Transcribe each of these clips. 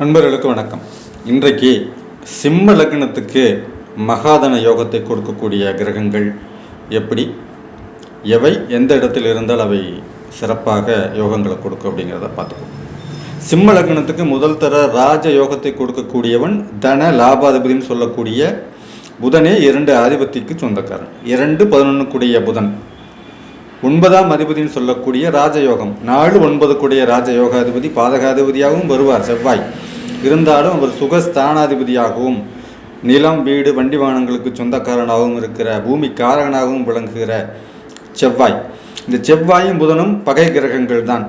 நண்பர்களுக்கு வணக்கம். இன்றைக்கு சிம்ம லக்னத்துக்கு மகாதன யோகத்தை கொடுக்கக்கூடிய கிரகங்கள் எப்படி, எவை எந்த இடத்தில் இருந்தால் அவை சிறப்பாக யோகங்களை கொடுக்கும் அப்படிங்கிறத பார்த்துக்கோம். சிம்ம லக்னத்துக்கு முதல் தர ராஜ யோகத்தை கொடுக்கக்கூடியவன் தன லாபாதிபதினு சொல்லக்கூடிய புதனே 2 ஆதிபத்திக்கு சொந்தக்காரன். 2-11 கூடிய புதன் 9ஆம் அதிபதினு சொல்லக்கூடிய ராஜயோகம். 4-9 கூடிய ராஜயோகாதிபதி பாதகாதிபதியாகவும் வருவார் செவ்வாய். இருந்தாலும் அவர் சுகஸ்தானாதிபதியாகவும் நிலம் வீடு வண்டி வாகனங்களுக்கு சொந்தக்காரனாகவும் இருக்கிற பூமி காரகனாகவும் விளங்குகிற செவ்வாய். இந்த செவ்வாயும் புதனும் பகை கிரகங்கள் தான்.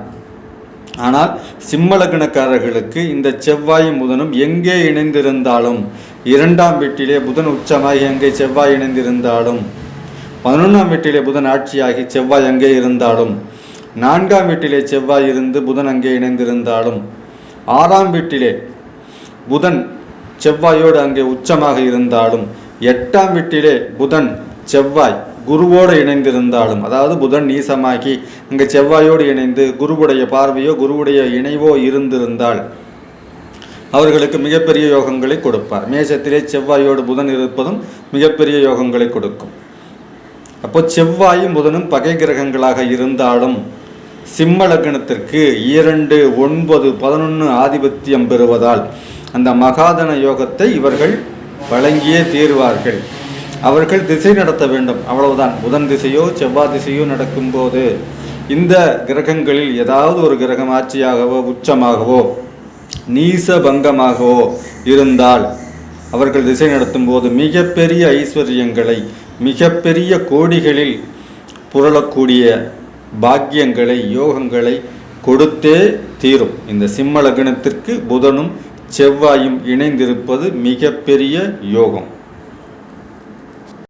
ஆனால் சிம்ம லக்னக்காரர்களுக்கு இந்த செவ்வாயும் புதனும் எங்கே இணைந்திருந்தாலும், 2ஆம் வீட்டிலே புதன் உச்சமாகி அங்கே செவ்வாய் இணைந்திருந்தாலும், 11ஆம் வீட்டிலே புதன் ஆட்சியாகி செவ்வாய் அங்கே இருந்தாலும், 4ஆம் வீட்டிலே செவ்வாய் இருந்து புதன் அங்கே இணைந்திருந்தாலும், 6ஆம் வீட்டிலே புதன் செவ்வாயோடு அங்கே உச்சமாக இருந்தாலும், 8ஆம் வீட்டிலே புதன் செவ்வாய் குருவோடு இணைந்திருந்தாலும், அதாவது புதன் நீசமாகி அங்கே செவ்வாயோடு இணைந்து குருவுடைய பார்வையோ குருவுடைய இணைவோ இருந்திருந்தால் அவர்களுக்கு மிகப்பெரிய யோகங்களை கொடுப்பார். மேஷத்திலே செவ்வாயோடு புதன் இருப்பதும் மிகப்பெரிய யோகங்களை கொடுக்கும். அப்போ செவ்வாயும் புதனும் பகை கிரகங்களாக இருந்தாலும் சிம்ம லக்னத்திற்கு 2, 9, 11 ஆதிபத்தியம் பெறுவதால் அந்த மகாதன யோகத்தை இவர்கள் வழங்கியே தீர்வார்கள். அவர்கள் திசை நடத்த வேண்டும், அவ்வளவுதான். புதன் திசையோ செவ்வாய் திசையோ நடக்கும்போது இந்த கிரகங்களில் ஏதாவது ஒரு கிரகம் ஆட்சியாகவோ உச்சமாகவோ நீச பங்கமாகவோ இருந்தால் அவர்கள் திசை நடத்தும் போது மிகப்பெரிய ஐஸ்வர்யங்களை, மிகப்பெரிய கோடிகளில் புரளக்கூடிய பாக்கியங்களை, யோகங்களை கொடுத்தே தீரும். இந்த சிம்ம லக்னத்திற்கு புதனும் செவ்வாயும் இணைந்திருப்பது மிகப்பெரிய யோகம்.